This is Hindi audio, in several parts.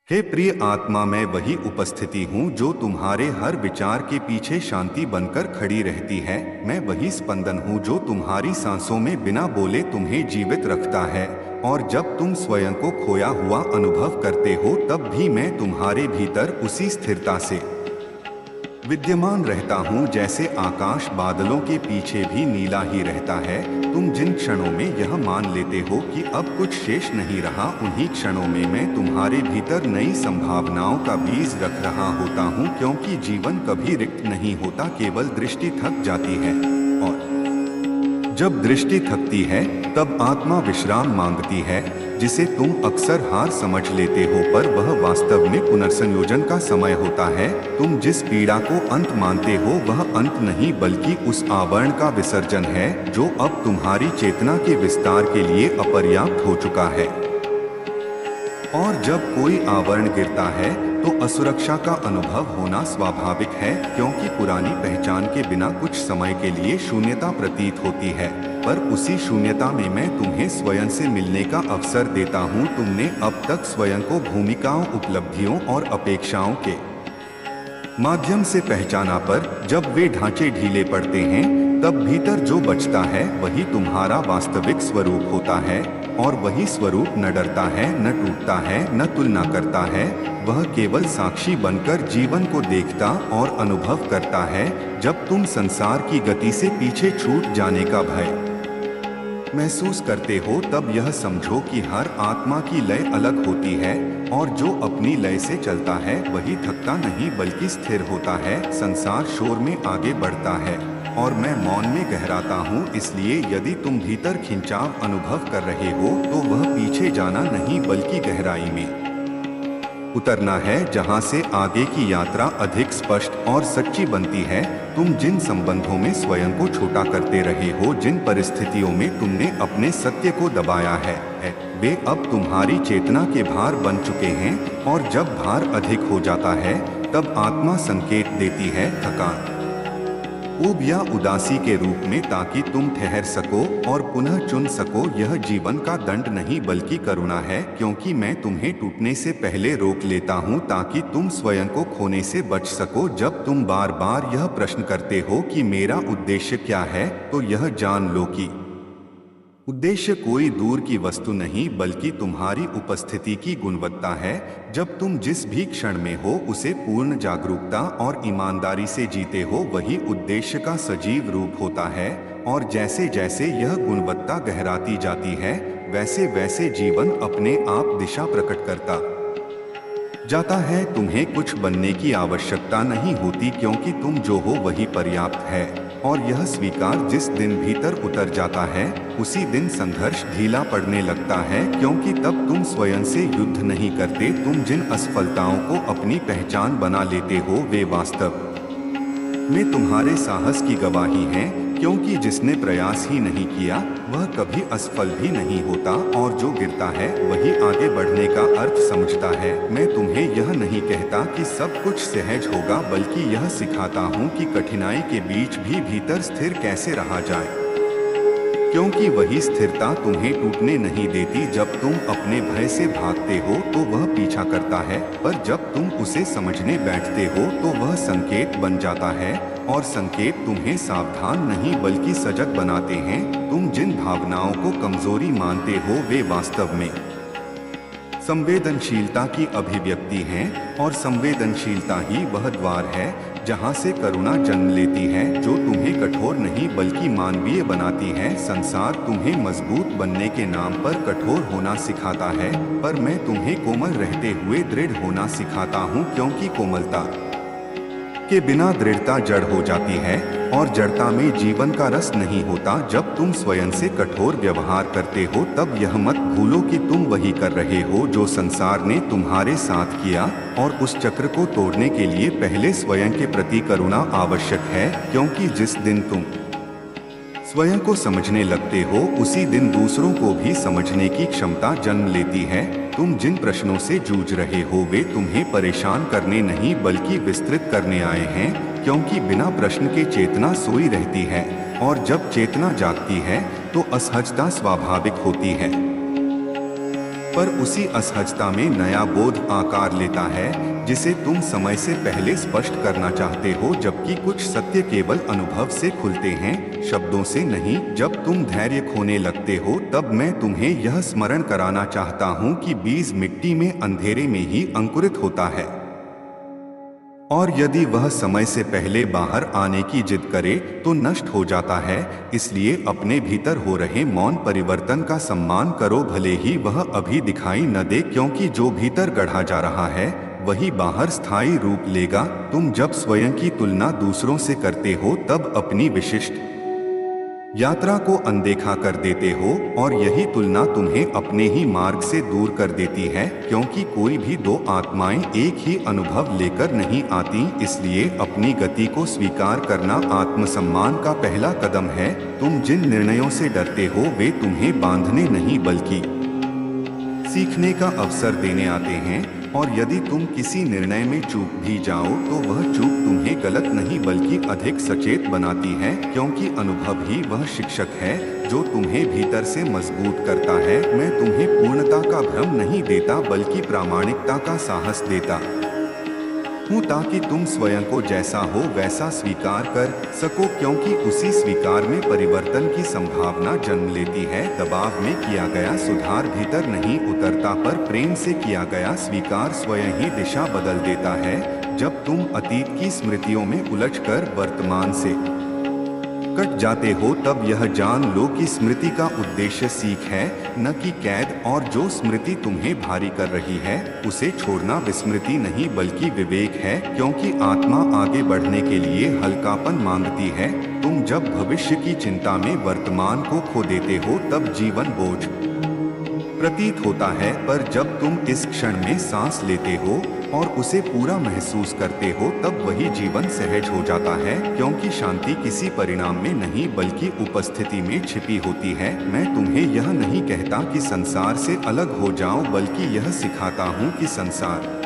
हे प्रिय आत्मा, मैं वही उपस्थिति हूँ जो तुम्हारे हर विचार के पीछे शांति बनकर खड़ी रहती है। मैं वही स्पंदन हूँ जो तुम्हारी सांसों में बिना बोले तुम्हें जीवित रखता है। और जब तुम स्वयं को खोया हुआ अनुभव करते हो तब भी मैं तुम्हारे भीतर उसी स्थिरता से विद्यमान रहता हूँ, जैसे आकाश बादलों के पीछे भी नीला ही रहता है। तुम जिन क्षणों में यह मान लेते हो कि अब कुछ शेष नहीं रहा, उन्हीं क्षणों में मैं तुम्हारे भीतर नई संभावनाओं का बीज रख रहा होता हूँ, क्योंकि जीवन कभी रिक्त नहीं होता, केवल दृष्टि थक जाती है। और जब दृष्टि थकती है तब आत्मा विश्राम मांगती है, जिसे तुम अक्सर हार समझ लेते हो, पर वह वास्तव में पुनर्संयोजन का समय होता है। तुम जिस पीड़ा को अंत मानते हो वह अंत नहीं, बल्कि उस आवरण का विसर्जन है जो अब तुम्हारी चेतना के विस्तार के लिए अपर्याप्त हो चुका है। और जब कोई आवरण गिरता है तो असुरक्षा का अनुभव होना स्वाभाविक है, क्योंकि पुरानी पहचान के बिना कुछ समय के लिए शून्यता प्रतीत होती है। पर उसी शून्यता में मैं तुम्हें स्वयं से मिलने का अवसर देता हूँ। तुमने अब तक स्वयं को भूमिकाओं, उपलब्धियों और अपेक्षाओं के माध्यम से पहचाना, पर जब वे ढांचे ढीले पड़ते हैं तब भीतर जो बचता है वही तुम्हारा वास्तविक स्वरूप होता है। और वही स्वरूप न डरता है, न टूटता है, न तुलना करता है। वह केवल साक्षी बनकर जीवन को देखता और अनुभव करता है। जब तुम संसार की गति से पीछे छूट जाने का भय महसूस करते हो तब यह समझो कि हर आत्मा की लय अलग होती है, और जो अपनी लय से चलता है वही थकता नहीं बल्कि स्थिर होता है। संसार शोर में आगे बढ़ता है और मैं मौन में गहराता हूँ। इसलिए यदि तुम भीतर खिंचाव अनुभव कर रहे हो तो वह पीछे जाना नहीं बल्कि गहराई में उतरना है, जहाँ से आगे की यात्रा अधिक स्पष्ट और सच्ची बनती है। तुम जिन संबंधों में स्वयं को छोटा करते रहे हो, जिन परिस्थितियों में तुमने अपने सत्य को दबाया है, वे अब तुम्हारी चेतना के भार बन चुके हैं। और जब भार अधिक हो जाता है तब आत्मा संकेत देती है, थकान, ऊब या उदासी के रूप में, ताकि तुम ठहर सको और पुनः चुन सको। यह जीवन का दंड नहीं बल्कि करुणा है, क्योंकि मैं तुम्हें टूटने से पहले रोक लेता हूँ ताकि तुम स्वयं को खोने से बच सको। जब तुम बार बार यह प्रश्न करते हो कि मेरा उद्देश्य क्या है, तो यह जान लो कि उद्देश्य कोई दूर की वस्तु नहीं बल्कि तुम्हारी उपस्थिति की गुणवत्ता है। जब तुम जिस भी क्षण में हो उसे पूर्ण जागरूकता और ईमानदारी से जीते हो, वही उद्देश्य का सजीव रूप होता है। और जैसे जैसे यह गुणवत्ता गहराती जाती है, वैसे वैसे जीवन अपने आप दिशा प्रकट करता जाता है। तुम्हें कुछ बनने की आवश्यकता नहीं होती, क्योंकि तुम जो हो वही पर्याप्त है। और यह स्वीकार जिस दिन भीतर उतर जाता है, उसी दिन संघर्ष ढीला पड़ने लगता है, क्योंकि तब तुम स्वयं से युद्ध नहीं करते। तुम जिन असफलताओं को अपनी पहचान बना लेते हो वे वास्तव में तुम्हारे साहस की गवाही हैं, क्योंकि जिसने प्रयास ही नहीं किया वह कभी असफल भी नहीं होता। और जो गिरता है वही आगे बढ़ने का अर्थ समझता है। मैं तुम्हें यह नहीं कहता कि सब कुछ सहज होगा, बल्कि यह सिखाता हूँ कि कठिनाई के बीच भी भीतर स्थिर कैसे रहा जाए, क्योंकि वही स्थिरता तुम्हें टूटने नहीं देती। जब तुम अपने भय से भागते हो तो वह पीछा करता है, पर जब तुम उसे समझने बैठते हो तो वह संकेत बन जाता है। और संकेत तुम्हें सावधान नहीं बल्कि सजग बनाते हैं। तुम जिन भावनाओं को कमजोरी मानते हो वे वास्तव में संवेदनशीलता की अभिव्यक्ति हैं, और संवेदनशीलता ही वह द्वार है जहाँ से करुणा जन्म लेती है, जो तुम्हें कठोर नहीं बल्कि मानवीय बनाती है। संसार तुम्हें मजबूत बनने के नाम पर कठोर होना सिखाता है, पर मैं तुम्हें कोमल रहते हुए दृढ़ होना सिखाता हूँ, क्योंकि कोमलता के बिना दृढ़ता जड़ हो जाती है, और जड़ता में जीवन का रस नहीं होता। जब तुम स्वयं से कठोर व्यवहार करते हो तब यह मत भूलो कि तुम वही कर रहे हो जो संसार ने तुम्हारे साथ किया। और उस चक्र को तोड़ने के लिए पहले स्वयं के प्रति करुणा आवश्यक है, क्योंकि जिस दिन तुम स्वयं को समझने लगते हो उसी दिन दूसरों को भी समझने की क्षमता जन्म लेती है। तुम जिन प्रश्नों से जूझ रहे हो वे तुम्हें परेशान करने नहीं बल्कि विस्तृत करने आए हैं, क्योंकि बिना प्रश्न के चेतना सोई रहती है, और जब चेतना जागती है तो असहजता स्वाभाविक होती है। पर उसी असहजता में नया बोध आकार लेता है जिसे तुम समय से पहले स्पष्ट करना चाहते हो, जबकि कुछ सत्य केवल अनुभव से खुलते हैं, शब्दों से नहीं। जब तुम धैर्य खोने लगते हो तब मैं तुम्हें यह स्मरण कराना चाहता हूँ कि बीज मिट्टी में अंधेरे में ही अंकुरित होता है, और यदि वह समय से पहले बाहर आने की जिद करे तो नष्ट हो जाता है। इसलिए अपने भीतर हो रहे मौन परिवर्तन का सम्मान करो, भले ही वह अभी दिखाई न दे, क्योंकि जो भीतर गढ़ा जा रहा है वही बाहर स्थायी रूप लेगा। तुम जब स्वयं की तुलना दूसरों से करते हो तब अपनी विशिष्ट यात्रा को अनदेखा कर देते हो, और यही तुलना तुम्हें अपने ही मार्ग से दूर कर देती है, क्योंकि कोई भी दो आत्माएं एक ही अनुभव लेकर नहीं आती। इसलिए अपनी गति को स्वीकार करना आत्मसम्मान का पहला कदम है। तुम जिन निर्णयों से डरते हो वे तुम्हें बांधने नहीं बल्कि सीखने का अवसर देने आते हैं, और यदि तुम किसी निर्णय में चूक भी जाओ तो वह चूक तुम्हें गलत नहीं बल्कि अधिक सचेत बनाती है, क्योंकि अनुभव ही वह शिक्षक है जो तुम्हें भीतर से मजबूत करता है। मैं तुम्हें पूर्णता का भ्रम नहीं देता बल्कि प्रामाणिकता का साहस देता हूँ, ताकि तुम स्वयं को जैसा हो वैसा स्वीकार कर सको, क्योंकि उसी स्वीकार में परिवर्तन की संभावना जन्म लेती है। दबाव में किया गया सुधार भीतर नहीं उतरता, पर प्रेम से किया गया स्वीकार स्वयं ही दिशा बदल देता है। जब तुम अतीत की स्मृतियों में उलझकर वर्तमान से कट जाते हो तब यह जान लो कि स्मृति का उद्देश्य सीख है, न कि कैद, और जो स्मृति तुम्हें भारी कर रही है उसे छोड़ना विस्मृति नहीं बल्कि विवेक है, क्योंकि आत्मा आगे बढ़ने के लिए हल्कापन मांगती है। तुम जब भविष्य की चिंता में वर्तमान को खो देते हो तब जीवन बोझ प्रतीत होता है, पर जब तुम इस क्षण में सांस लेते हो और उसे पूरा महसूस करते हो तब वही जीवन सहज हो जाता है, क्योंकि शांति किसी परिणाम में नहीं बल्कि उपस्थिति में छिपी होती है। मैं तुम्हें यह नहीं कहता कि संसार से अलग हो जाओ, बल्कि यह सिखाता हूँ कि संसार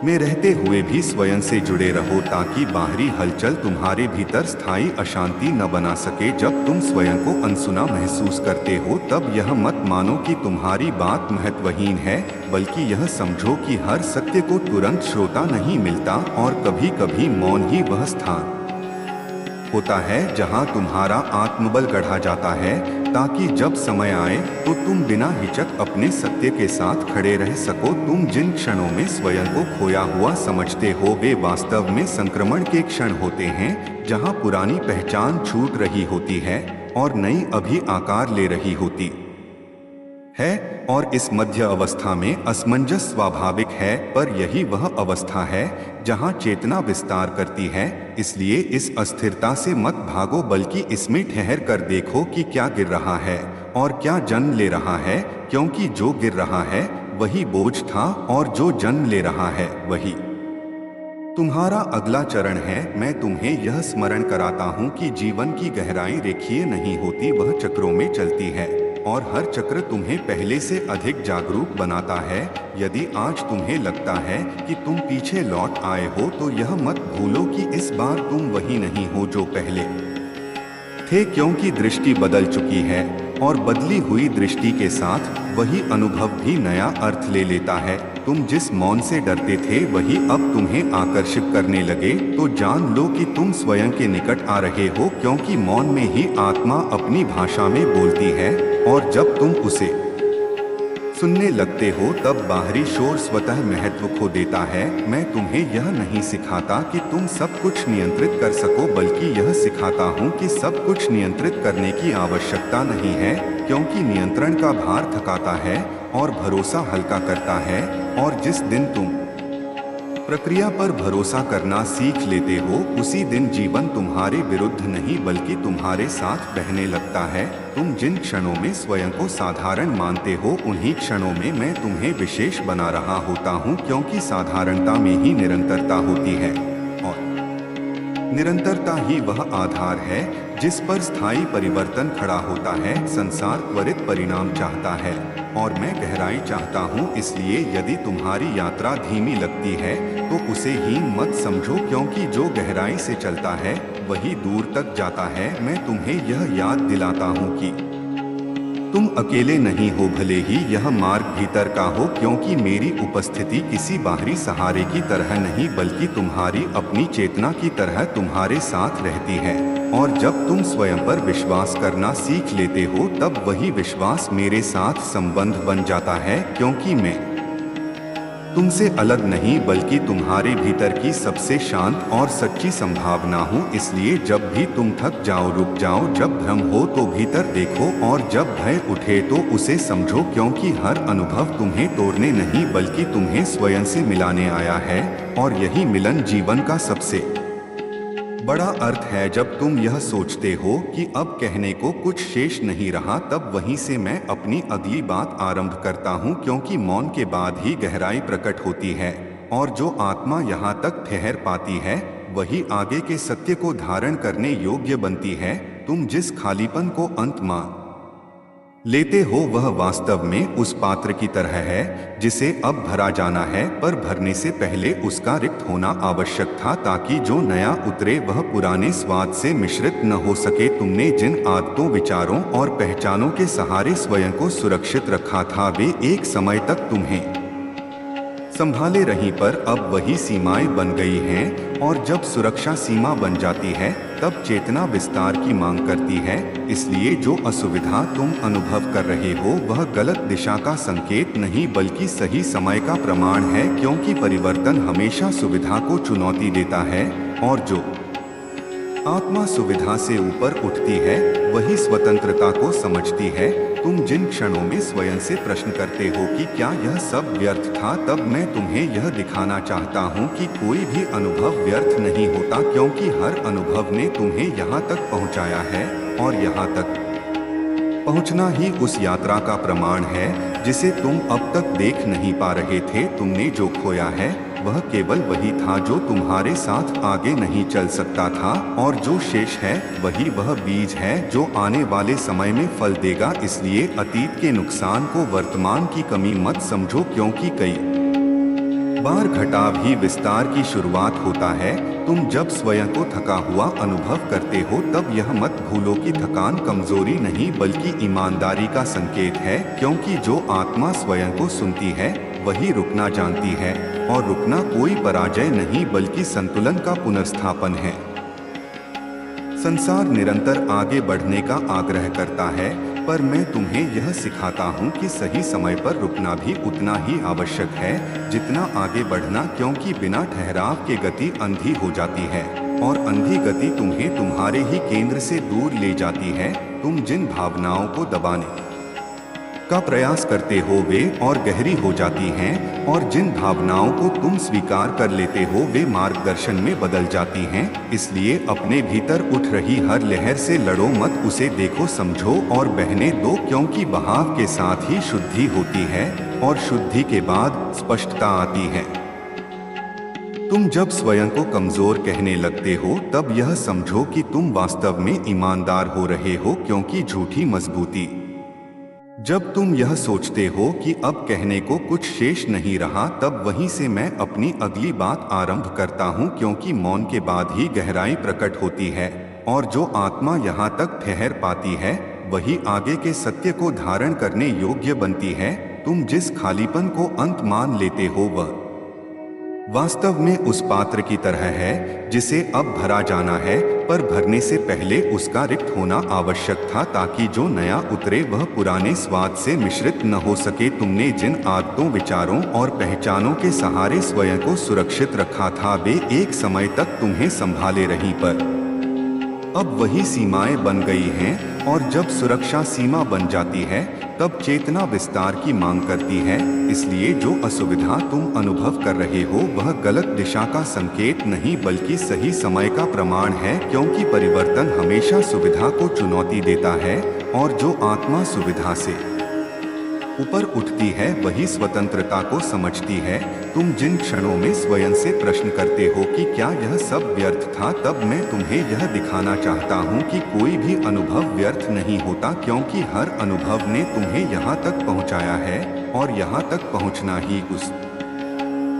में रहते हुए भी स्वयं से जुड़े रहो, ताकि बाहरी हलचल तुम्हारे भीतर स्थायी अशांति न बना सके। जब तुम स्वयं को अनसुना महसूस करते हो तब यह मत मानो कि तुम्हारी बात महत्वहीन है, बल्कि यह समझो कि हर सत्य को तुरंत श्रोता नहीं मिलता, और कभी कभी मौन ही वह स्थान होता है जहां तुम्हारा आत्मबल गढ़ा जाता है, ताकि जब समय आए तो तुम बिना हिचक अपने सत्य के साथ खड़े रह सको। तुम जिन क्षणों में स्वयं को खोया हुआ समझते हो वे वास्तव में संक्रमण के क्षण होते हैं, जहां पुरानी पहचान छूट रही होती है और नई अभी आकार ले रही होती है, और इस मध्य अवस्था में असमंजस स्वाभाविक है, पर यही वह अवस्था है जहां चेतना विस्तार करती है। इसलिए इस अस्थिरता से मत भागो, बल्कि इसमें ठहर कर देखो कि क्या गिर रहा है और क्या जन्म ले रहा है, क्योंकि जो गिर रहा है वही बोझ था और जो जन्म ले रहा है वही तुम्हारा अगला चरण है। मैं तुम्हें यह स्मरण कराता हूँ कि जीवन की गहराई रेखीय नहीं होती, वह चक्रों में चलती है, और हर चक्र तुम्हें पहले से अधिक जागरूक बनाता है। यदि आज तुम्हें लगता है कि तुम पीछे लौट आए हो तो यह मत भूलो कि इस बार तुम वही नहीं हो जो पहले थे, क्योंकि दृष्टि बदल चुकी है, और बदली हुई दृष्टि के साथ वही अनुभव भी नया अर्थ ले लेता है। तुम जिस मौन से डरते थे वही अब तुम्हें आकर्षित करने लगे, तो जान लो कि तुम स्वयं के निकट आ रहे हो, क्योंकि मौन में ही आत्मा अपनी भाषा में बोलती है, और जब तुम उसे सुनने लगते हो तब बाहरी शोर स्वतः महत्व खो देता है। मैं तुम्हें यह नहीं सिखाता कि तुम सब कुछ नियंत्रित कर सको, बल्कि यह सिखाता हूँ कि सब कुछ नियंत्रित करने की आवश्यकता नहीं है, क्योंकि नियंत्रण का भार थकाता है और भरोसा हल्का करता है, और जिस दिन तुम प्रक्रिया पर भरोसा करना सीख लेते हो उसी दिन जीवन तुम्हारे विरुद्ध नहीं बल्कि तुम्हारे साथ बहने लगता है। तुम जिन क्षणों में स्वयं को साधारण मानते हो उन्हीं क्षणों में मैं तुम्हें विशेष बना रहा होता हूँ, क्योंकि साधारणता में ही निरंतरता होती है, और निरंतरता ही वह आधार है जिस पर स्थायी परिवर्तन खड़ा होता है। संसार त्वरित परिणाम चाहता है और मैं गहराई चाहता हूँ, इसलिए यदि तुम्हारी यात्रा धीमी लगती है तो उसे हीन मत समझो, क्योंकि जो गहराई से चलता है वही दूर तक जाता है। मैं तुम्हें यह याद दिलाता हूँ कि तुम अकेले नहीं हो, भले ही यह मार्ग भीतर का हो, क्योंकि मेरी उपस्थिति किसी बाहरी सहारे की तरह नहीं बल्कि तुम्हारी अपनी चेतना की तरह तुम्हारे साथ रहती है। और जब तुम स्वयं पर विश्वास करना सीख लेते हो तब वही विश्वास मेरे साथ संबंध बन जाता है, क्योंकि मैं तुमसे अलग नहीं बल्कि तुम्हारे भीतर की सबसे शांत और सच्ची संभावना हूँ। इसलिए जब भी तुम थक जाओ रुक जाओ, जब भ्रम हो तो भीतर देखो और जब भय उठे तो उसे समझो, क्योंकि हर अनुभव तुम्हें तोड़ने नहीं बल्कि तुम्हें स्वयं से मिलाने आया है। और यही मिलन जीवन का सबसे बड़ा अर्थ है। जब तुम यह सोचते हो कि अब कहने को कुछ शेष नहीं रहा, तब वहीं से मैं अपनी अगली बात आरंभ करता हूँ, क्योंकि मौन के बाद ही गहराई प्रकट होती है। और जो आत्मा यहाँ तक ठहर पाती है वही आगे के सत्य को धारण करने योग्य बनती है। तुम जिस खालीपन को अंत मान लेते हो वह वास्तव में उस पात्र की तरह है जिसे अब भरा जाना है, पर भरने से पहले उसका रिक्त होना आवश्यक था, ताकि जो नया उतरे वह पुराने स्वाद से मिश्रित न हो सके। तुमने जिन आदतों, विचारों और पहचानों के सहारे स्वयं को सुरक्षित रखा था वे एक समय तक तुम्हें संभाले रही, पर अब वही सीमाएं बन गई हैं। और जब सुरक्षा सीमा बन जाती है तब चेतना विस्तार की मांग करती है। इसलिए जो असुविधा तुम अनुभव कर रहे हो वह गलत दिशा का संकेत नहीं बल्कि सही समय का प्रमाण है, क्योंकि परिवर्तन हमेशा सुविधा को चुनौती देता है। और जो आत्मा सुविधा से ऊपर उठती है वही स्वतंत्रता को समझती है। तुम जिन क्षणों में स्वयं से प्रश्न करते हो कि क्या यह सब व्यर्थ था, तब मैं तुम्हें यह दिखाना चाहता हूँ कि कोई भी अनुभव व्यर्थ नहीं होता, क्योंकि हर अनुभव ने तुम्हें यहाँ तक पहुँचाया है। और यहाँ तक पहुँचना ही उस यात्रा का प्रमाण है जिसे तुम अब तक देख नहीं पा रहे थे। तुमने जो खोया है वह केवल वही था जो तुम्हारे साथ आगे नहीं चल सकता था, और जो शेष है वही वह बीज है जो आने वाले समय में फल देगा। इसलिए अतीत के नुकसान को वर्तमान की कमी मत समझो, क्योंकि कई बार घटाव ही विस्तार की शुरुआत होता है। तुम जब स्वयं को थका हुआ अनुभव करते हो तब यह मत भूलो कि थकान कमजोरी नहीं बल्कि ईमानदारी का संकेत है, क्योंकि जो आत्मा स्वयं को सुनती है वही रुकना जानती है। और रुकना कोई पराजय नहीं बल्कि संतुलन का पुनर्स्थापन है। संसार निरंतर आगे बढ़ने का आग्रह करता है, पर मैं तुम्हें यह सिखाता हूँ कि सही समय पर रुकना भी उतना ही आवश्यक है जितना आगे बढ़ना, क्योंकि बिना ठहराव के गति अंधी हो जाती है और अंधी गति तुम्हें तुम्हारे ही केंद्र से दूर ले जाती है। तुम जिन भावनाओं को दबाने का प्रयास करते हो वे और गहरी हो जाती हैं, और जिन भावनाओं को तुम स्वीकार कर लेते हो वे मार्गदर्शन में बदल जाती हैं। इसलिए अपने भीतर उठ रही हर लहर से लड़ो मत, उसे देखो, समझो और बहने दो, क्योंकि बहाव के साथ ही शुद्धि होती है और शुद्धि के बाद स्पष्टता आती है। तुम जब स्वयं को कमजोर कहने लगते हो तब यह समझो कि तुम वास्तव में ईमानदार हो रहे हो, क्योंकि झूठी मजबूती जब तुम यह सोचते हो कि अब कहने को कुछ शेष नहीं रहा, तब वहीं से मैं अपनी अगली बात आरंभ करता हूँ, क्योंकि मौन के बाद ही गहराई प्रकट होती है। और जो आत्मा यहाँ तक ठहर पाती है वही आगे के सत्य को धारण करने योग्य बनती है। तुम जिस खालीपन को अंत मान लेते हो वह वास्तव में उस पात्र की तरह है जिसे अब भरा जाना है, पर भरने से पहले उसका रिक्त होना आवश्यक था, ताकि जो नया उतरे वह पुराने स्वाद से मिश्रित न हो सके। तुमने जिन आदतों, विचारों और पहचानों के सहारे स्वयं को सुरक्षित रखा था वे एक समय तक तुम्हें संभाले रहीं, पर अब वही सीमाएं बन गई हैं। और जब सुरक्षा सीमा बन जाती है तब चेतना विस्तार की मांग करती है। इसलिए जो असुविधा तुम अनुभव कर रहे हो वह गलत दिशा का संकेत नहीं बल्कि सही समय का प्रमाण है, क्योंकि परिवर्तन हमेशा सुविधा को चुनौती देता है। और जो आत्मा सुविधा से ऊपर उठती है वही स्वतंत्रता को समझती है। तुम जिन क्षणों में स्वयं से प्रश्न करते हो कि क्या यह सब व्यर्थ था, तब मैं तुम्हें यह दिखाना चाहता हूँ कि कोई भी अनुभव व्यर्थ नहीं होता, क्योंकि हर अनुभव ने तुम्हें यहाँ तक पहुँचाया है और यहाँ तक पहुँचना ही उस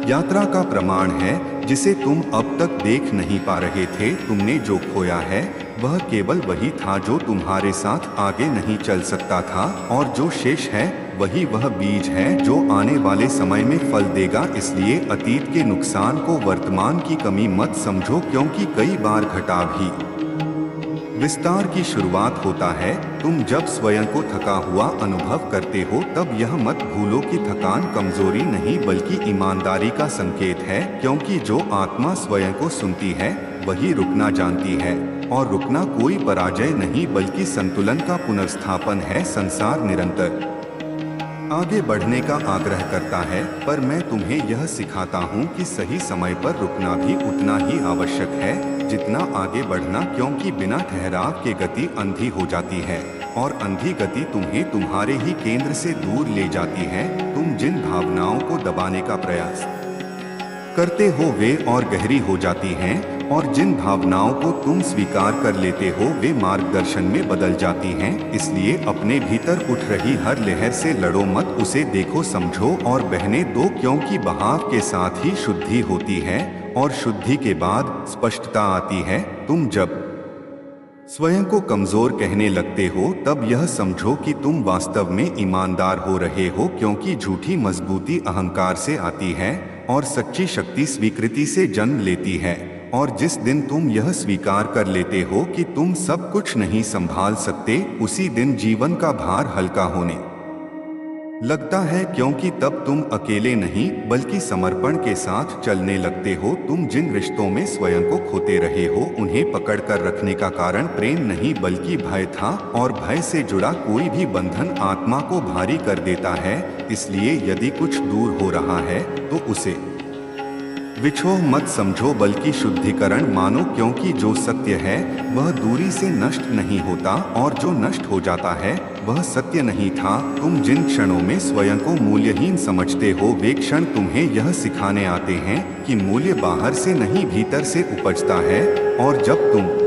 यात्रा का प्रमाण है जिसे तुम अब तक देख नहीं पा रहे थे। तुमने जो खोया है वह केवल वही था जो तुम्हारे साथ आगे नहीं चल सकता था, और जो शेष है वही वह बीज है जो आने वाले समय में फल देगा। इसलिए अतीत के नुकसान को वर्तमान की कमी मत समझो, क्योंकि कई बार घटाव ही विस्तार की शुरुआत होता है। तुम जब स्वयं को थका हुआ अनुभव करते हो तब यह मत भूलो कि थकान कमजोरी नहीं बल्कि ईमानदारी का संकेत है, क्योंकि जो आत्मा स्वयं को सुनती है वही रुकना जानती है, और रुकना कोई पराजय नहीं बल्कि संतुलन का पुनर्स्थापन है। संसार निरंतर आगे बढ़ने का आग्रह करता है, पर मैं तुम्हें यह सिखाता हूँ कि सही समय पर रुकना भी उतना ही आवश्यक है जितना आगे बढ़ना, क्योंकि बिना ठहराव के गति अंधी हो जाती है, और अंधी गति तुम्हें तुम्हारे ही केंद्र से दूर ले जाती है। तुम जिन भावनाओं को दबाने का प्रयास करते हो वे और गहरी हो जाती हैं, और जिन भावनाओं को तुम स्वीकार कर लेते हो वे मार्गदर्शन में बदल जाती हैं। इसलिए अपने भीतर उठ रही हर लहर से लड़ो मत, उसे देखो समझो और बहने दो, क्योंकि बहाव के साथ ही शुद्धि होती है और शुद्धि के बाद स्पष्टता आती है। तुम जब स्वयं को कमजोर कहने लगते हो तब यह समझो कि तुम वास्तव में ईमानदार हो रहे हो, क्योंकि झूठी मजबूती अहंकार से आती है और सच्ची शक्ति स्वीकृति से जन्म लेती है। और जिस दिन तुम यह स्वीकार कर लेते हो कि तुम सब कुछ नहीं संभाल सकते, उसी दिन जीवन का भार हल्का होने लगता है, क्योंकि तब तुम अकेले नहीं बल्कि समर्पण के साथ चलने लगते हो। तुम जिन रिश्तों में स्वयं को खोते रहे हो उन्हें पकड़ कर रखने का कारण प्रेम नहीं बल्कि भय था, और भय से जुड़ा कोई भी बंधन आत्मा को भारी कर देता है। इसलिए यदि कुछ दूर हो रहा है तो उसे विछोह मत समझो बल्कि शुद्धिकरण मानो, क्योंकि जो सत्य है वह दूरी से नष्ट नहीं होता, और जो नष्ट हो जाता है वह सत्य नहीं था। तुम जिन क्षणों में स्वयं को मूल्यहीन समझते हो वे क्षण तुम्हें यह सिखाने आते हैं कि मूल्य बाहर से नहीं भीतर से उपजता है, और जब तुम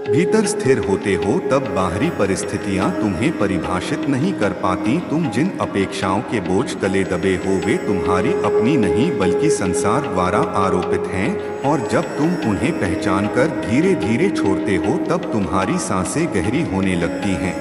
भीतर स्थिर होते हो तब बाहरी परिस्थितियां तुम्हें परिभाषित नहीं कर पाती। तुम जिन अपेक्षाओं के बोझ तले दबे हो वे तुम्हारी अपनी नहीं बल्कि संसार द्वारा आरोपित हैं, और जब तुम उन्हें पहचान कर धीरे धीरे छोड़ते हो तब तुम्हारी सांसें गहरी होने लगती हैं,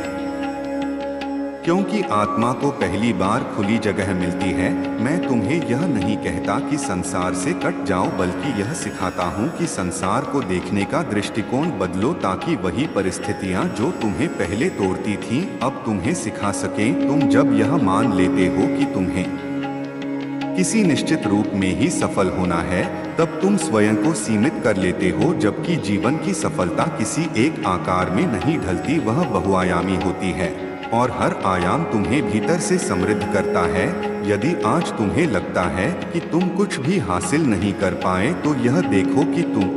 क्योंकि आत्मा को पहली बार खुली जगह मिलती है। मैं तुम्हें यह नहीं कहता कि संसार से कट जाओ बल्कि यह सिखाता हूँ कि संसार को देखने का दृष्टिकोण बदलो, ताकि वही परिस्थितियाँ जो तुम्हें पहले तोड़ती थीं अब तुम्हें सिखा सकें। तुम जब यह मान लेते हो कि तुम्हें किसी निश्चित रूप में ही सफल होना है तब तुम स्वयं को सीमित कर लेते हो, जबकि जीवन की सफलता किसी एक आकार में नहीं ढलती, वह बहुआयामी होती है और हर आयाम तुम्हें भीतर से समृद्ध करता है। यदि आज तुम्हें लगता है कि तुम कुछ भी हासिल नहीं कर पाए तो यह देखो कि तुम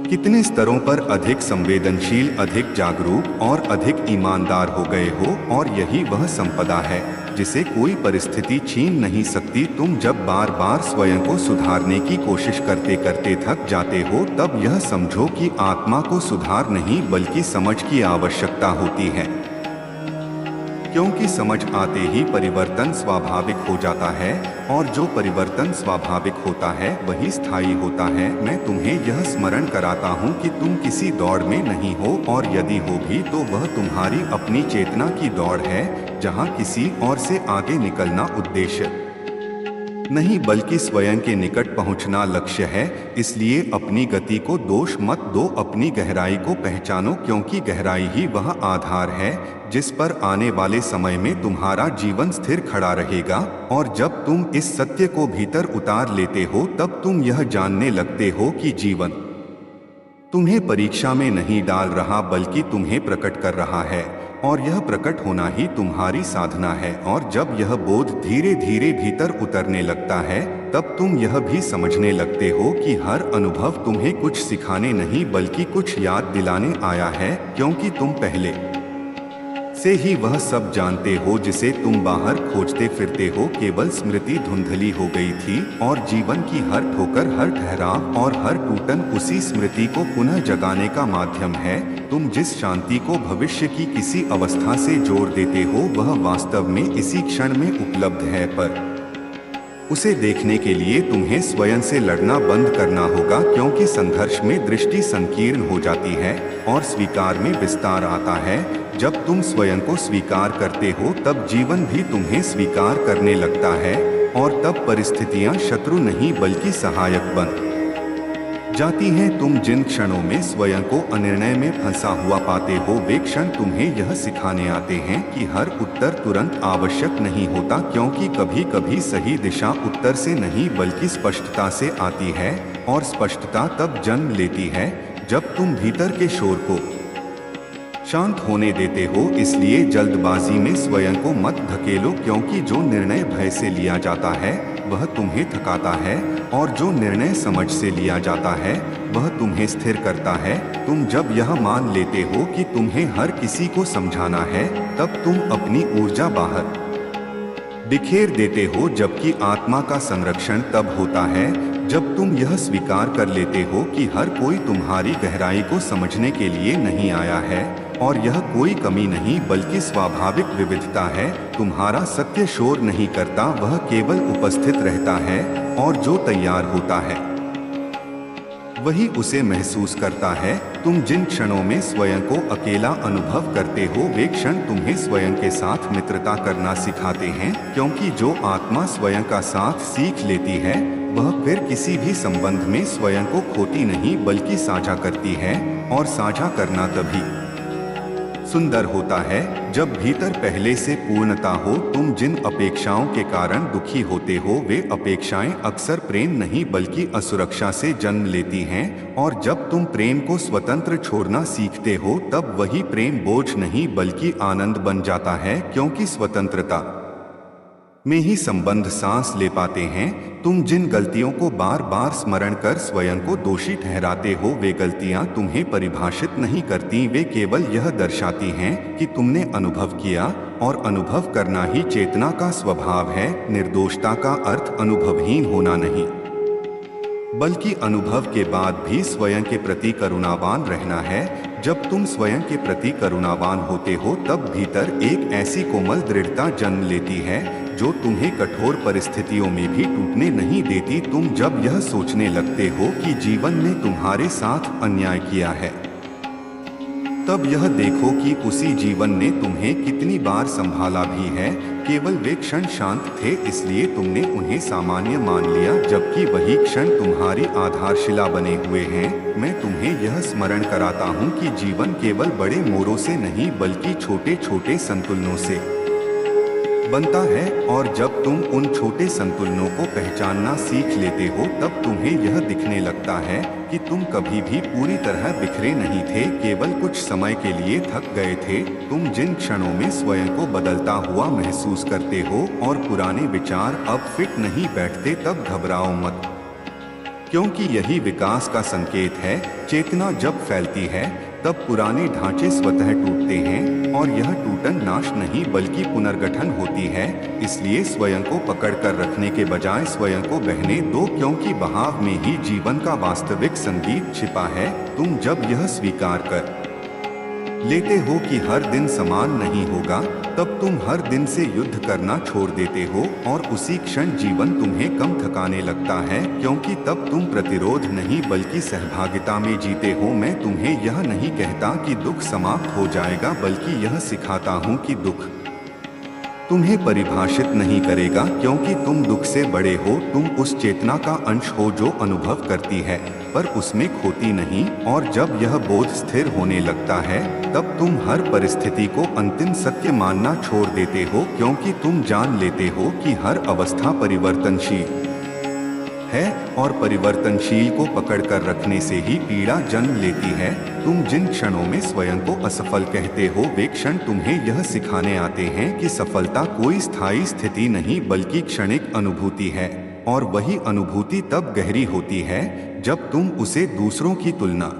कितने स्तरों पर अधिक संवेदनशील, अधिक जागरूक और अधिक ईमानदार हो गए हो, और यही वह संपदा है जिसे कोई परिस्थिति छीन नहीं सकती। तुम जब बार बार स्वयं को सुधारने की कोशिश करते करते थक जाते हो तब यह समझो कि आत्मा को सुधार नहीं बल्कि समझ की आवश्यकता होती है, क्योंकि समझ आते ही परिवर्तन स्वाभाविक हो जाता है, और जो परिवर्तन स्वाभाविक होता है वही स्थायी होता है। मैं तुम्हें यह स्मरण कराता हूँ कि तुम किसी दौड़ में नहीं हो, और यदि हो भी तो वह तुम्हारी अपनी चेतना की दौड़ है, जहाँ किसी और से आगे निकलना उद्देश्य नहीं बल्कि स्वयं के निकट पहुंचना लक्ष्य है। इसलिए अपनी गति को दोष मत दो, अपनी गहराई को पहचानो, क्योंकि गहराई ही वह आधार है जिस पर आने वाले समय में तुम्हारा जीवन स्थिर खड़ा रहेगा। और जब तुम इस सत्य को भीतर उतार लेते हो तब तुम यह जानने लगते हो कि जीवन तुम्हें परीक्षा में नहीं डाल रहा बल्कि तुम्हें प्रकट कर रहा है, और यह प्रकट होना ही तुम्हारी साधना है। और जब यह बोध धीरे धीरे भीतर उतरने लगता है तब तुम यह भी समझने लगते हो कि हर अनुभव तुम्हें कुछ सिखाने नहीं बल्कि कुछ याद दिलाने आया है, क्योंकि तुम पहले से ही वह सब जानते हो जिसे तुम बाहर खोजते फिरते हो। केवल स्मृति धुंधली हो गई थी, और जीवन की हर ठोकर, हर ठहराव और हर टूटन उसी स्मृति को पुनः जगाने का माध्यम है। तुम जिस शांति को भविष्य की किसी अवस्था से जोड़ देते हो वह वास्तव में इसी क्षण में उपलब्ध है, पर उसे देखने के लिए तुम्हें स्वयं से लड़ना बंद करना होगा, क्योंकि संघर्ष में दृष्टि संकीर्ण हो जाती है और स्वीकार में विस्तार आता है। जब तुम स्वयं को स्वीकार करते हो तब जीवन भी तुम्हें स्वीकार करने लगता है और तब परिस्थितियां शत्रु नहीं बल्कि सहायक बन जाती हैं। तुम जिन क्षणों में स्वयं को अनिर्णय में फंसा हुआ पाते हो, वे क्षण तुम्हें यह सिखाने आते हैं कि हर उत्तर तुरंत आवश्यक नहीं होता, क्योंकि कभी कभी सही दिशा उत्तर से नहीं बल्कि स्पष्टता से आती है और स्पष्टता तब जन्म लेती है जब तुम भीतर के शोर को शांत होने देते हो। इसलिए जल्दबाजी में स्वयं को मत धकेलो, क्योंकि जो निर्णय भय से लिया जाता है वह तुम्हें थकाता है और जो निर्णय समझ से लिया जाता है वह तुम्हें स्थिर करता है। तुम जब यह मान लेते हो कि तुम्हें हर किसी को समझाना है, तब तुम अपनी ऊर्जा बाहर बिखेर देते हो, जबकि आत्मा का संरक्षण तब होता है जब तुम यह स्वीकार कर लेते हो कि हर कोई तुम्हारी गहराई को समझने के लिए नहीं आया है और यह कोई कमी नहीं बल्कि स्वाभाविक विविधता है। तुम्हारा सत्य शोर नहीं करता, वह केवल उपस्थित रहता है और जो तैयार होता है वही उसे महसूस करता है। तुम जिन क्षणों में स्वयं को अकेला अनुभव करते हो, वे क्षण तुम्हें स्वयं के साथ मित्रता करना सिखाते हैं, क्योंकि जो आत्मा स्वयं का साथ सीख लेती है वह फिर किसी भी संबंध में स्वयं को खोती नहीं बल्कि साझा करती है। और साझा करना तभी सुंदर होता है जब भीतर पहले से पूर्णता हो। तुम जिन अपेक्षाओं के कारण दुखी होते हो, वे अपेक्षाएं अक्सर प्रेम नहीं बल्कि असुरक्षा से जन्म लेती हैं। और जब तुम प्रेम को स्वतंत्र छोड़ना सीखते हो, तब वही प्रेम बोझ नहीं बल्कि आनंद बन जाता है, क्योंकि स्वतंत्रता में ही संबंध सांस ले पाते हैं। तुम जिन गलतियों को बार बार स्मरण कर स्वयं को दोषी ठहराते हो, वे गलतियां तुम्हें परिभाषित नहीं करती, वे केवल यह दर्शाती हैं कि तुमने अनुभव किया और अनुभव करना ही चेतना का स्वभाव है। निर्दोषता का अर्थ अनुभवहीन होना नहीं बल्कि अनुभव के बाद भी स्वयं के प्रति करुणावान रहना है। जब तुम स्वयं के प्रति करुणावान होते हो, तब भीतर एक ऐसी कोमल दृढ़ता जन्म लेती है जो तुम्हें कठोर परिस्थितियों में भी टूटने नहीं देती। तुम जब यह सोचने लगते हो कि जीवन ने तुम्हारे साथ अन्याय किया है, तब यह देखो कि उसी जीवन ने तुम्हें कितनी बार संभाला भी है। केवल वे क्षण शांत थे, इसलिए तुमने उन्हें सामान्य मान लिया, जबकि वही क्षण तुम्हारी आधारशिला बने हुए हैं। मैं तुम्हें यह स्मरण कराता हूँ कि जीवन केवल बड़े मोड़ों से नहीं बल्कि छोटे छोटे संतुलनों से बनता है, और जब तुम उन छोटे संतुलनों को पहचानना सीख लेते हो, तब तुम्हें यह दिखने लगता है कि तुम कभी भी पूरी तरह बिखरे नहीं थे, केवल कुछ समय के लिए थक गए थे। तुम जिन क्षणों में स्वयं को बदलता हुआ महसूस करते हो और पुराने विचार अब फिट नहीं बैठते, तब घबराओ मत, क्योंकि यही विकास का संकेत है। चेतना जब फैलती है तब पुराने ढांचे स्वतः टूटते हैं और यह टूटन नाश नहीं बल्कि पुनर्गठन होती है। इसलिए स्वयं को पकड़ कर रखने के बजाय स्वयं को बहने दो, क्योंकि बहाव में ही जीवन का वास्तविक संगीत छिपा है। तुम जब यह स्वीकार कर लेते हो कि हर दिन समान नहीं होगा, तब तुम हर दिन से युद्ध करना छोड़ देते हो और उसी क्षण जीवन तुम्हें कम थकाने लगता है, क्योंकि तब तुम प्रतिरोध नहीं बल्कि सहभागिता में जीते हो। मैं तुम्हें यह नहीं कहता कि दुख समाप्त हो जाएगा, बल्कि यह सिखाता हूँ कि दुख तुम्हें परिभाषित नहीं करेगा, क्योंकि तुम दुख से बड़े हो। तुम उस चेतना का अंश हो जो अनुभव करती है पर उसमें खोती नहीं, और जब यह बोध स्थिर होने लगता है, तब तुम हर परिस्थिति को अंतिम सत्य मानना छोड़ देते हो, क्योंकि तुम जान लेते हो कि हर अवस्था परिवर्तनशील है और परिवर्तनशील को पकड़कर रखने से ही पीड़ा जन्म लेती है। तुम जिन क्षणों में स्वयं को असफल कहते हो, वे क्षण तुम्हें यह सिखाने आते हैं कि सफलता कोई स्थायी स्थिति नहीं बल्कि क्षणिक अनुभूति है, और वही अनुभूति तब गहरी होती है जब तुम उसे दूसरों की तुलना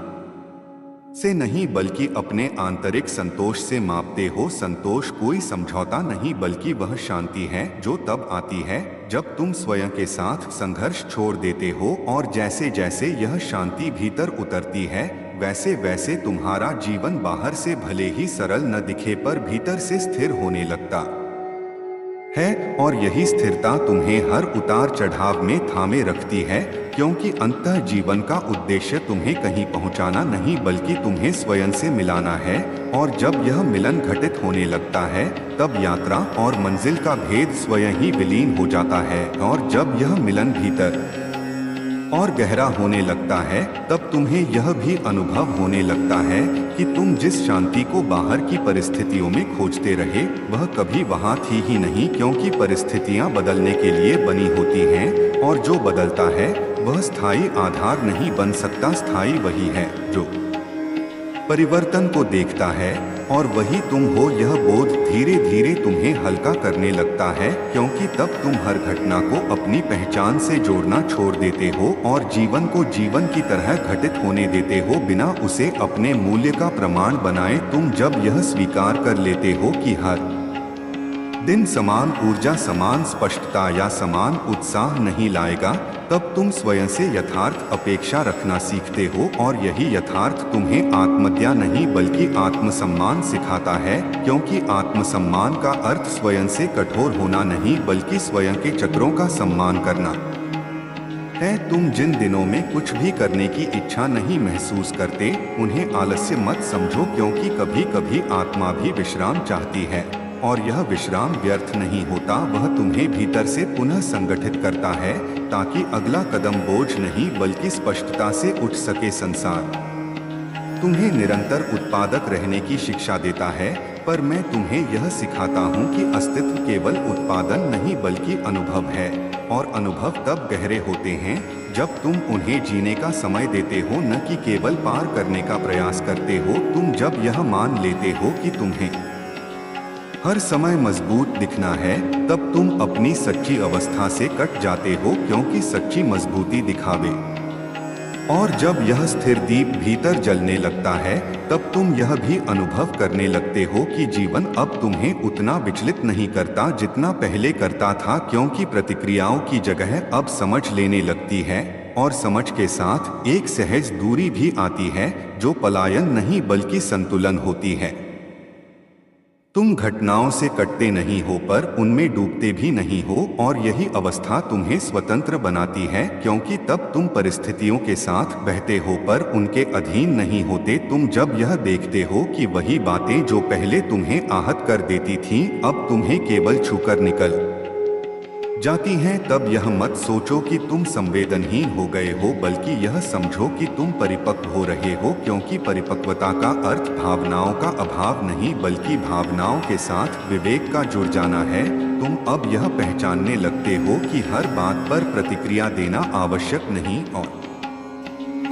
से नहीं बल्कि अपने आंतरिक संतोष से मापते हो। संतोष कोई समझौता नहीं बल्कि वह शांति है जो तब आती है जब तुम स्वयं के साथ संघर्ष छोड़ देते हो, और जैसे जैसे यह शांति भीतर उतरती है, वैसे वैसे तुम्हारा जीवन बाहर से भले ही सरल न दिखे पर भीतर से स्थिर होने लगता है, और यही स्थिरता तुम्हें हर उतार चढ़ाव में थामे रखती है, क्योंकि अंततः जीवन का उद्देश्य तुम्हें कहीं पहुंचाना नहीं बल्कि तुम्हें स्वयं से मिलाना है। और जब यह मिलन घटित होने लगता है तब यात्रा और मंजिल का भेद स्वयं ही विलीन हो जाता है, और जब यह मिलन भीतर और गहरा होने लगता है तब तुम्हें यह भी अनुभव होने लगता है कि तुम जिस शांति को बाहर की परिस्थितियों में खोजते रहे वह कभी वहाँ थी ही नहीं, क्योंकि परिस्थितियाँ बदलने के लिए बनी होती हैं, और जो बदलता है वह स्थायी आधार नहीं बन सकता। स्थायी वही है जो परिवर्तन को देखता है, और वही तुम हो। यह बोध धीरे धीरे तुम्हें हल्का करने लगता है, क्योंकि तब तुम हर घटना को अपनी पहचान से जोड़ना छोड़ देते हो और जीवन को जीवन की तरह घटित होने देते हो, बिना उसे अपने मूल्य का प्रमाण बनाए। तुम जब यह स्वीकार कर लेते हो कि हर दिन समान ऊर्जा, समान स्पष्टता या समान उत्साह नहीं लाएगा, तब तुम स्वयं से यथार्थ अपेक्षा रखना सीखते हो, और यही यथार्थ तुम्हें आत्महत्या नहीं बल्कि आत्मसम्मान सिखाता है, क्योंकि आत्मसम्मान का अर्थ स्वयं से कठोर होना नहीं बल्कि स्वयं के चक्रों का सम्मान करना है। तुम जिन दिनों में कुछ भी करने की इच्छा नहीं महसूस करते उन्हें आलस्य मत समझो, क्योंकि कभी कभी आत्मा भी विश्राम चाहती है, और यह विश्राम व्यर्थ नहीं होता। वह तुम्हें भीतर से पुनः संगठित करता है ताकि अगला कदम बोझ नहीं बल्कि स्पष्टता से उठ सके। संसार तुम्हें निरंतर उत्पादक रहने की शिक्षा देता है, पर मैं तुम्हें यह सिखाता हूँ कि अस्तित्व केवल उत्पादन नहीं बल्कि अनुभव है, और अनुभव तब गहरे होते हैं जब तुम उन्हें जीने का समय देते हो, न कि केवल पार करने का प्रयास करते हो। तुम जब यह मान लेते हो कि तुम्हें हर समय मजबूत दिखना है, तब तुम अपनी सच्ची अवस्था से कट जाते हो, क्योंकि सच्ची मजबूती दिखावे। और जब यह स्थिर दीप भीतर जलने लगता है तब तुम यह भी अनुभव करने लगते हो कि जीवन अब तुम्हें उतना विचलित नहीं करता जितना पहले करता था, क्योंकि प्रतिक्रियाओं की जगह अब समझ लेने लगती है, और समझ के साथ एक सहज दूरी भी आती है जो पलायन नहीं बल्कि संतुलन होती है। तुम घटनाओं से कटते नहीं हो पर उनमें डूबते भी नहीं हो, और यही अवस्था तुम्हें स्वतंत्र बनाती है, क्योंकि तब तुम परिस्थितियों के साथ बहते हो पर उनके अधीन नहीं होते। तुम जब यह देखते हो कि वही बातें जो पहले तुम्हें आहत कर देती थीं अब तुम्हें केवल छूकर निकल जाती हैं, तब यह मत सोचो कि तुम संवेदनहीन हो गए हो, बल्कि यह समझो कि तुम परिपक्व हो रहे हो, क्योंकि परिपक्वता का अर्थ भावनाओं का अभाव नहीं बल्कि भावनाओं के साथ विवेक का जुड़ जाना है। तुम अब यह पहचानने लगते हो कि हर बात पर प्रतिक्रिया देना आवश्यक नहीं और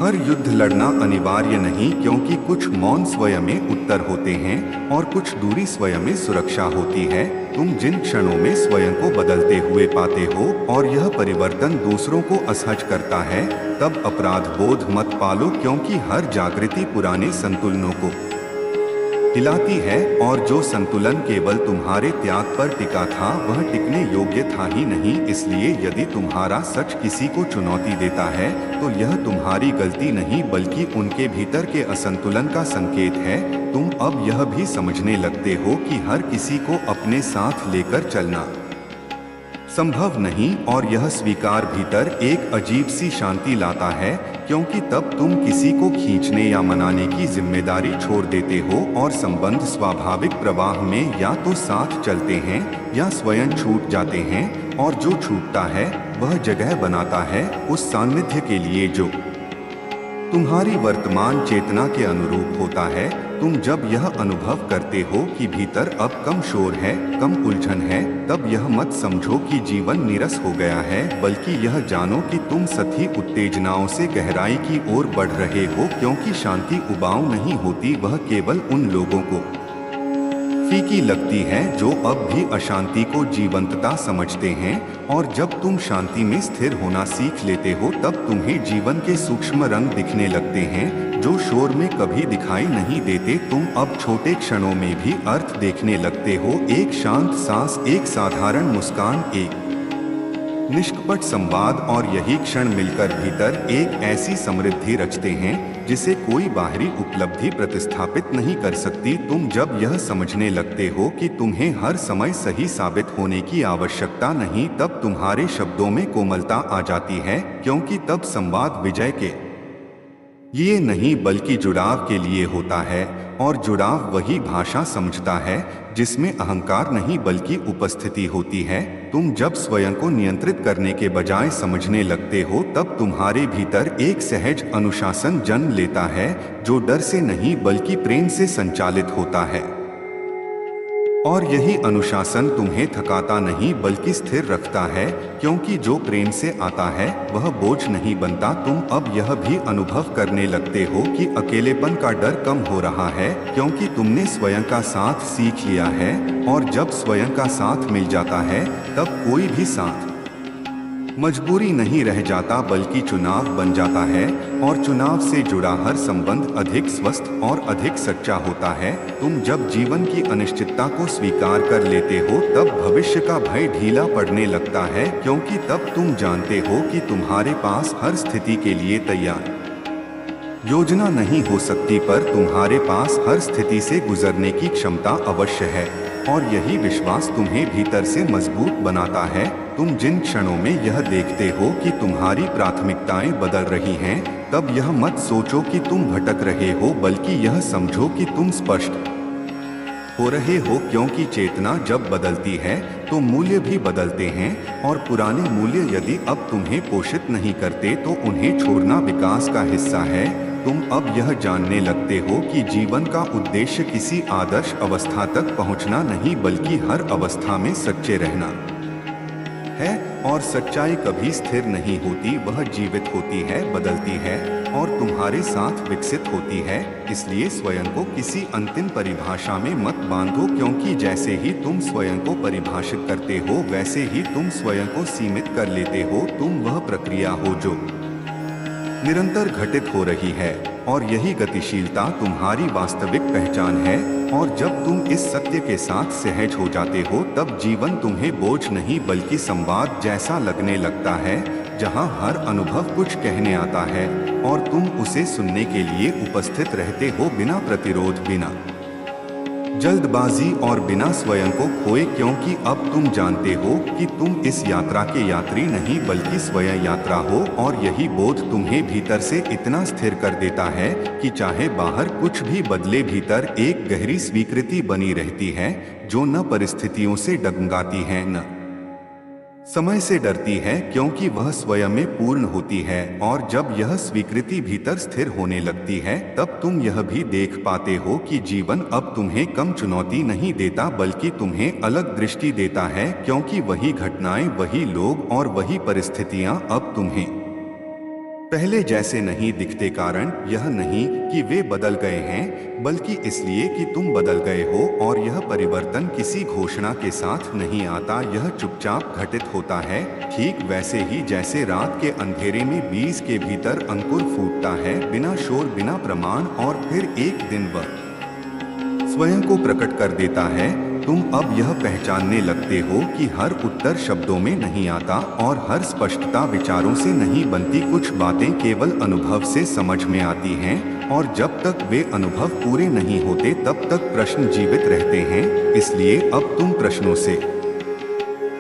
हर युद्ध लड़ना अनिवार्य नहीं, क्योंकि कुछ मौन स्वयं में उत्तर होते हैं और कुछ दूरी स्वयं में सुरक्षा होती है। तुम जिन क्षणों में स्वयं को बदलते हुए पाते हो और यह परिवर्तन दूसरों को असहज करता है, तब अपराध बोध मत पालो, क्योंकि हर जागृति पुराने संतुलनों को हिलाती है, और जो संतुलन केवल तुम्हारे त्याग पर टिका था वह टिकने योग्य था ही नहीं। इसलिए यदि तुम्हारा सच किसी को चुनौती देता है तो यह तुम्हारी गलती नहीं बल्कि उनके भीतर के असंतुलन का संकेत है। तुम अब यह भी समझने लगते हो कि हर किसी को अपने साथ लेकर चलना संभव नहीं, और यह स्वीकार भीतर एक अजीब सी शांति लाता है, क्योंकि तब तुम किसी को खींचने या मनाने की जिम्मेदारी छोड़ देते हो और संबंध स्वाभाविक प्रवाह में या तो साथ चलते हैं या स्वयं छूट जाते हैं, और जो छूटता है वह जगह बनाता है उस सान्निध्य के लिए जो तुम्हारी वर्तमान चेतना के अनुरूप होता है। तुम जब यह अनुभव करते हो कि भीतर अब कम शोर है, कम उलझन है, तब यह मत समझो कि जीवन नीरस हो गया है, बल्कि यह जानो कि तुम सतही उत्तेजनाओं से गहराई की ओर बढ़ रहे हो, क्योंकि शांति उबाऊ नहीं होती, वह केवल उन लोगों को फीकी लगती है जो अब भी अशांति को जीवंतता समझते हैं। और जब तुम शांति में स्थिर होना सीख लेते हो तब तुम्हें जीवन के सूक्ष्म रंग दिखने लगते हैं जो शोर में कभी दिखाई नहीं देते। तुम अब छोटे क्षणों में भी अर्थ देखने लगते हो, एक शांत सांस, एक साधारण मुस्कान, एक निष्कपट संवाद और यही क्षण मिलकर भीतर एक ऐसी समृद्धि रचते हैं जिसे कोई बाहरी उपलब्धि प्रतिस्थापित नहीं कर सकती। तुम जब यह समझने लगते हो कि तुम्हें हर समय सही साबित होने की आवश्यकता नहीं, तब तुम्हारे शब्दों में कोमलता आ जाती है, क्योंकि तब संवाद विजय के लिए नहीं बल्कि जुड़ाव के लिए होता है। और जुड़ाव वही भाषा समझता है जिसमें अहंकार नहीं बल्कि उपस्थिति होती है। तुम जब स्वयं को नियंत्रित करने के बजाय समझने लगते हो, तब तुम्हारे भीतर एक सहज अनुशासन जन्म लेता है जो डर से नहीं बल्कि प्रेम से संचालित होता है। और यही अनुशासन तुम्हें थकाता नहीं बल्कि स्थिर रखता है, क्योंकि जो प्रेम से आता है वह बोझ नहीं बनता। तुम अब यह भी अनुभव करने लगते हो कि अकेलेपन का डर कम हो रहा है, क्योंकि तुमने स्वयं का साथ सीख लिया है। और जब स्वयं का साथ मिल जाता है, तब कोई भी साथ मजबूरी नहीं रह जाता बल्कि चुनाव बन जाता है। और चुनाव से जुड़ा हर संबंध अधिक स्वस्थ और अधिक सच्चा होता है। तुम जब जीवन की अनिश्चितता को स्वीकार कर लेते हो, तब भविष्य का भय ढीला पड़ने लगता है, क्योंकि तब तुम जानते हो कि तुम्हारे पास हर स्थिति के लिए तैयार योजना नहीं हो सकती, पर तुम्हारे पास हर स्थिति से गुजरने की क्षमता अवश्य है। और यही विश्वास तुम्हें भीतर से मजबूत बनाता है। तुम जिन क्षणों में यह देखते हो कि तुम्हारी प्राथमिकताएं बदल रही हैं, तब यह मत सोचो कि तुम भटक रहे हो, बल्कि यह समझो कि तुम स्पष्ट हो रहे हो। क्योंकि चेतना जब बदलती है तो मूल्य भी बदलते हैं, और पुराने मूल्य यदि अब तुम्हें पोषित नहीं करते तो उन्हें छोड़ना विकास का हिस्सा है। तुम अब यह जानने लगते हो कि जीवन का उद्देश्य किसी आदर्श अवस्था तक पहुंचना नहीं बल्कि हर अवस्था में सच्चे रहना है। और सच्चाई कभी स्थिर नहीं होती, वह जीवित होती है, बदलती है और तुम्हारे साथ विकसित होती है। इसलिए स्वयं को किसी अंतिम परिभाषा में मत बांधो, क्योंकि जैसे ही तुम स्वयं को परिभाषित करते हो वैसे ही तुम स्वयं को सीमित कर लेते हो। तुम वह प्रक्रिया हो जो निरंतर घटित हो रही है, और यही गतिशीलता तुम्हारी वास्तविक पहचान है। और जब तुम इस सत्य के साथ सहज हो जाते हो, तब जीवन तुम्हें बोझ नहीं बल्कि संवाद जैसा लगने लगता है, जहां हर अनुभव कुछ कहने आता है और तुम उसे सुनने के लिए उपस्थित रहते हो, बिना प्रतिरोध, बिना जल्दबाजी और बिना स्वयं को खोए। क्योंकि अब तुम जानते हो कि तुम इस यात्रा के यात्री नहीं बल्कि स्वयं यात्रा हो। और यही बोध तुम्हें भीतर से इतना स्थिर कर देता है कि चाहे बाहर कुछ भी बदले, भीतर एक गहरी स्वीकृति बनी रहती है जो न परिस्थितियों से डगमगाती है न समय से डरती है, क्योंकि वह स्वयं में पूर्ण होती है। और जब यह स्वीकृति भीतर स्थिर होने लगती है, तब तुम यह भी देख पाते हो कि जीवन अब तुम्हें कम चुनौती नहीं देता बल्कि तुम्हें अलग दृष्टि देता है, क्योंकि वही घटनाएं, वही लोग और वही परिस्थितियां अब तुम्हें पहले जैसे नहीं दिखते। कारण यह नहीं कि वे बदल गए हैं, बल्कि इसलिए कि तुम बदल गए हो। और यह परिवर्तन किसी घोषणा के साथ नहीं आता, यह चुपचाप घटित होता है, ठीक वैसे ही जैसे रात के अंधेरे में बीज के भीतर अंकुर फूटता है, बिना शोर, बिना प्रमाण, और फिर एक दिन वह स्वयं को प्रकट कर देता है। तुम अब यह पहचानने लगते हो कि हर उत्तर शब्दों में नहीं आता और हर स्पष्टता विचारों से नहीं बनती। कुछ बातें केवल अनुभव से समझ में आती हैं, और जब तक वे अनुभव पूरे नहीं होते तब तक प्रश्न जीवित रहते हैं। इसलिए अब तुम प्रश्नों से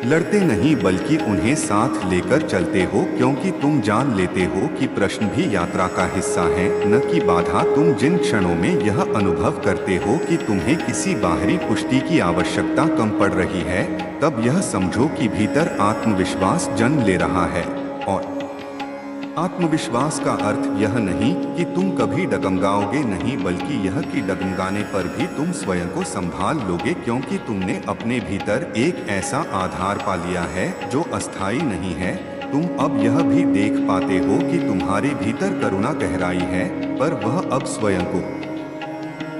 लड़ते नहीं बल्कि उन्हें साथ लेकर चलते हो, क्योंकि तुम जान लेते हो कि प्रश्न भी यात्रा का हिस्सा है, न कि बाधा। तुम जिन क्षणों में यह अनुभव करते हो कि तुम्हें किसी बाहरी पुष्टि की आवश्यकता कम पड़ रही है, तब यह समझो कि भीतर आत्मविश्वास जन्म ले रहा है। और आत्मविश्वास का अर्थ यह नहीं कि तुम कभी डगमगाओगे नहीं, बल्कि यह कि डगमगाने पर भी तुम स्वयं को संभाल लोगे, क्योंकि तुमने अपने भीतर एक ऐसा आधार पा लिया है जो अस्थायी नहीं है। तुम अब यह भी देख पाते हो कि तुम्हारे भीतर करुणा गहराई है, पर वह अब स्वयं को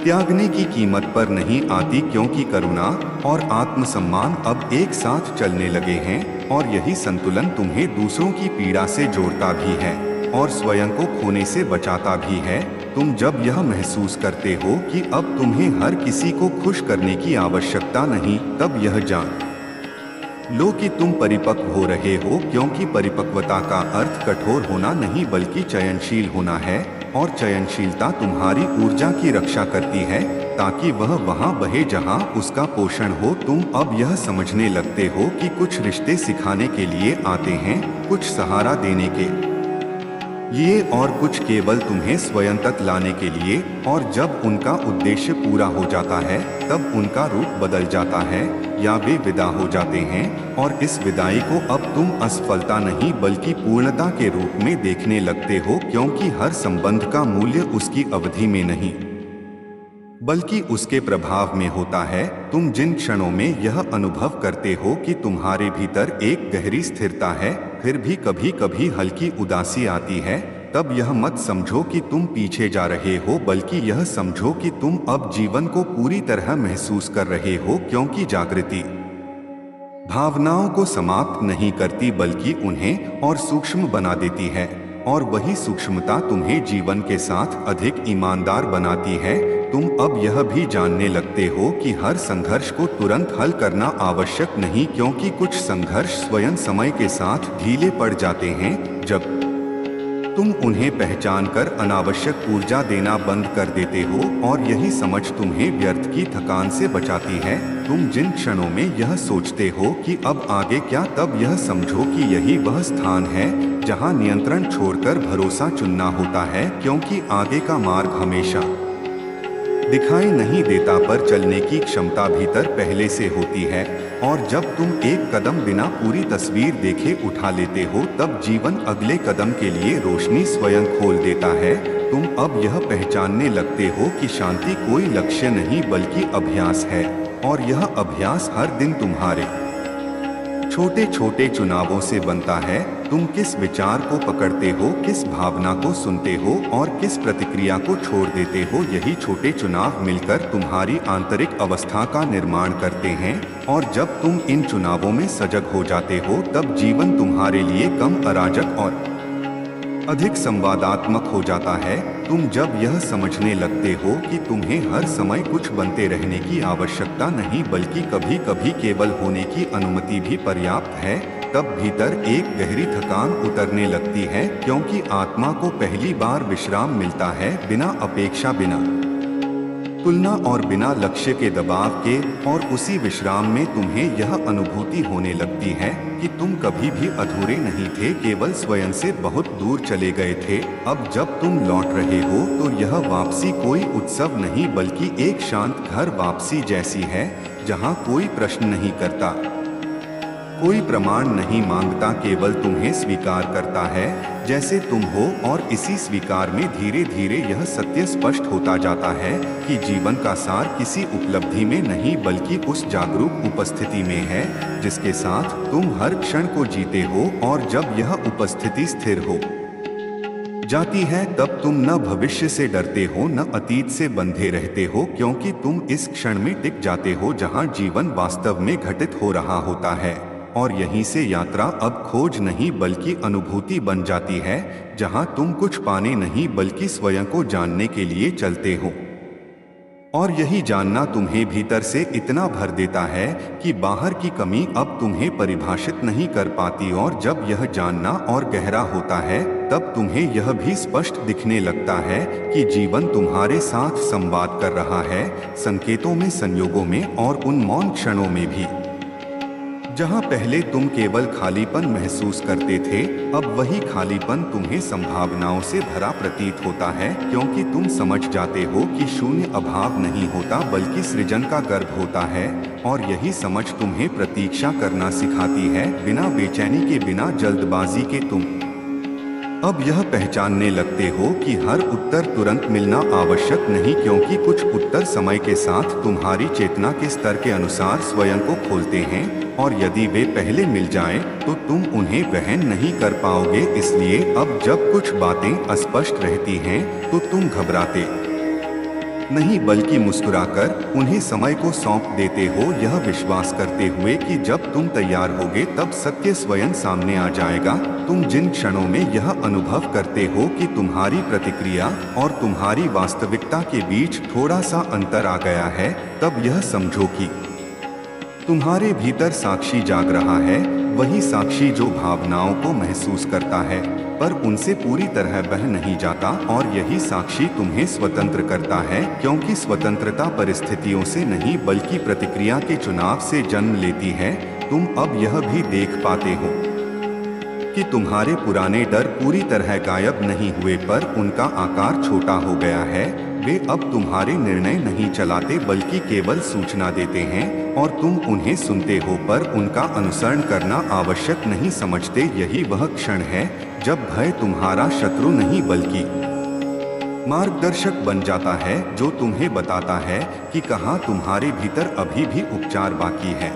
त्यागने की कीमत पर नहीं आती, क्योंकि करुणा और आत्मसम्मान अब एक साथ चलने लगे हैं। और यही संतुलन तुम्हें दूसरों की पीड़ा से जोड़ता भी है और स्वयं को खोने से बचाता भी है। तुम जब यह महसूस करते हो कि अब तुम्हें हर किसी को खुश करने की आवश्यकता नहीं, तब यह जान लो कि तुम परिपक्व हो रहे हो, क्योंकि परिपक्वता का अर्थ कठोर होना नहीं बल्कि चयनशील होना है, और चयनशीलता तुम्हारी ऊर्जा की रक्षा करती है ताकि वह वहां बहे जहां उसका पोषण हो। तुम अब यह समझने लगते हो कि कुछ रिश्ते सिखाने के लिए आते हैं, कुछ सहारा देने के लिए और कुछ केवल तुम्हें स्वयं तक लाने के लिए, और जब उनका उद्देश्य पूरा हो जाता है तब उनका रूप बदल जाता है या वे विदा हो जाते हैं, और इस विदाई को अब तुम असफलता नहीं बल्कि पूर्णता के रूप में देखने लगते हो, क्योंकि हर संबंध का मूल्य उसकी अवधि में नहीं बल्कि उसके प्रभाव में होता है। तुम जिन क्षणों में यह अनुभव करते हो कि तुम्हारे भीतर एक गहरी स्थिरता है, फिर भी कभी कभी हल्की उदासी आती है, तब यह मत समझो कि तुम पीछे जा रहे हो, बल्कि यह समझो कि तुम अब जीवन को पूरी तरह महसूस कर रहे हो, क्योंकि जागृति भावनाओं को समाप्त नहीं करती बल्कि उन्हें और सूक्ष्म बना देती है, और वही सूक्ष्मता तुम्हें जीवन के साथ अधिक ईमानदार बनाती है। तुम अब यह भी जानने लगते हो कि हर संघर्ष को तुरंत हल करना आवश्यक नहीं, क्योंकि कुछ संघर्ष स्वयं समय के साथ ढीले पड़ जाते हैं। जब तुम उन्हें पहचान कर अनावश्यक ऊर्जा देना बंद कर देते हो, और यही समझ तुम्हें व्यर्थ की थकान से बचाती है। तुम जिन क्षणों में यह सोचते हो कि अब आगे क्या, तब यह समझो कि यही वह स्थान है जहां नियंत्रण छोड़कर भरोसा चुनना होता है, क्योंकि आगे का मार्ग हमेशा दिखाई नहीं देता पर चलने की क्षमता भीतर पहले से होती है, और जब तुम एक कदम बिना पूरी तस्वीर देखे उठा लेते हो तब जीवन अगले कदम के लिए रोशनी स्वयं खोल देता है। तुम अब यह पहचानने लगते हो कि शांति कोई लक्ष्य नहीं बल्कि अभ्यास है, और यह अभ्यास हर दिन तुम्हारे छोटे छोटे चुनावों से बनता है। तुम किस विचार को पकड़ते हो, किस भावना को सुनते हो और किस प्रतिक्रिया को छोड़ देते हो, यही छोटे चुनाव मिलकर तुम्हारी आंतरिक अवस्था का निर्माण करते हैं। और जब तुम इन चुनावों में सजग हो जाते हो तब जीवन तुम्हारे लिए कम अराजक और अधिक संवादात्मक हो जाता है। तुम जब यह समझने लगते हो कि तुम्हें हर समय कुछ बनते रहने की आवश्यकता नहीं बल्कि कभी कभी केवल होने की अनुमति भी पर्याप्त है, तब भीतर एक गहरी थकान उतरने लगती है, क्योंकि आत्मा को पहली बार विश्राम मिलता है, बिना अपेक्षा, बिना तुलना और बिना लक्ष्य के दबाव के। और उसी विश्राम में तुम्हें यह अनुभूति होने लगती है कि तुम कभी भी अधूरे नहीं थे, केवल स्वयं से बहुत दूर चले गए थे। अब जब तुम लौट रहे हो तो यह वापसी कोई उत्सव नहीं बल्कि एक शांत घर वापसी जैसी है, जहां कोई प्रश्न नहीं करता, कोई प्रमाण नहीं मांगता, केवल तुम्हें स्वीकार करता है जैसे तुम हो। और इसी स्वीकार में धीरे धीरे यह सत्य स्पष्ट होता जाता है कि जीवन का सार किसी उपलब्धि में नहीं बल्कि उस जागरूक उपस्थिति में है जिसके साथ तुम हर क्षण को जीते हो। और जब यह उपस्थिति स्थिर हो जाती है तब तुम न भविष्य से डरते हो न अतीत से बंधे रहते हो, क्योंकि तुम इस क्षण में टिक जाते हो जहां जीवन वास्तव में घटित हो रहा होता है। और यहीं से यात्रा अब खोज नहीं बल्कि अनुभूति बन जाती है, जहां तुम कुछ पाने नहीं बल्कि स्वयं को जानने के लिए चलते हो। और यही जानना तुम्हें भीतर से इतना भर देता है कि बाहर की कमी अब तुम्हें परिभाषित नहीं कर पाती। और जब यह जानना और गहरा होता है तब तुम्हें यह भी स्पष्ट दिखने लगता है कि जीवन तुम्हारे साथ संवाद कर रहा है, संकेतों में, संयोगों में और उन मौन क्षणों में भी। जहां पहले तुम केवल खालीपन महसूस करते थे, अब वही खालीपन तुम्हें संभावनाओं से भरा प्रतीत होता है, क्योंकि तुम समझ जाते हो कि शून्य अभाव नहीं होता बल्कि सृजन का गर्भ होता है। और यही समझ तुम्हें प्रतीक्षा करना सिखाती है, बिना बेचैनी के, बिना जल्दबाजी के। तुम अब यह पहचानने लगते हो कि हर उत्तर तुरंत मिलना आवश्यक नहीं, क्योंकि कुछ उत्तर समय के साथ तुम्हारी चेतना के स्तर के अनुसार स्वयं को खोलते हैं, और यदि वे पहले मिल जाएं, तो तुम उन्हें वहन नहीं कर पाओगे। इसलिए अब जब कुछ बातें अस्पष्ट रहती हैं, तो तुम घबराते नहीं बल्कि मुस्कुराकर उन्हें समय को सौंप देते हो, यह विश्वास करते हुए कि जब तुम तैयार होगे तब सत्य स्वयं सामने आ जाएगा। तुम जिन क्षणों में यह अनुभव करते हो कि तुम्हारी प्रतिक्रिया और तुम्हारी वास्तविकता के बीच थोड़ा सा अंतर आ गया है, तब यह समझो कि तुम्हारे भीतर साक्षी जाग रहा है, वही साक्षी जो भावनाओं को महसूस करता है पर उनसे पूरी तरह बह नहीं जाता, और यही साक्षी तुम्हें स्वतंत्र करता है, क्योंकि स्वतंत्रता परिस्थितियों से नहीं बल्कि प्रतिक्रिया के चुनाव से जन्म लेती है। तुम अब यह भी देख पाते हो कि तुम्हारे पुराने डर पूरी तरह गायब नहीं हुए पर उनका आकार छोटा हो गया है। वे अब तुम्हारे निर्णय नहीं चलाते बल्कि केवल सूचना देते हैं, और तुम उन्हें सुनते हो पर उनका अनुसरण करना आवश्यक नहीं समझते। यही वह क्षण है जब भय तुम्हारा शत्रु नहीं बल्कि मार्गदर्शक बन जाता है, जो तुम्हें बताता है कि कहाँ तुम्हारे भीतर अभी भी उपचार बाकी है।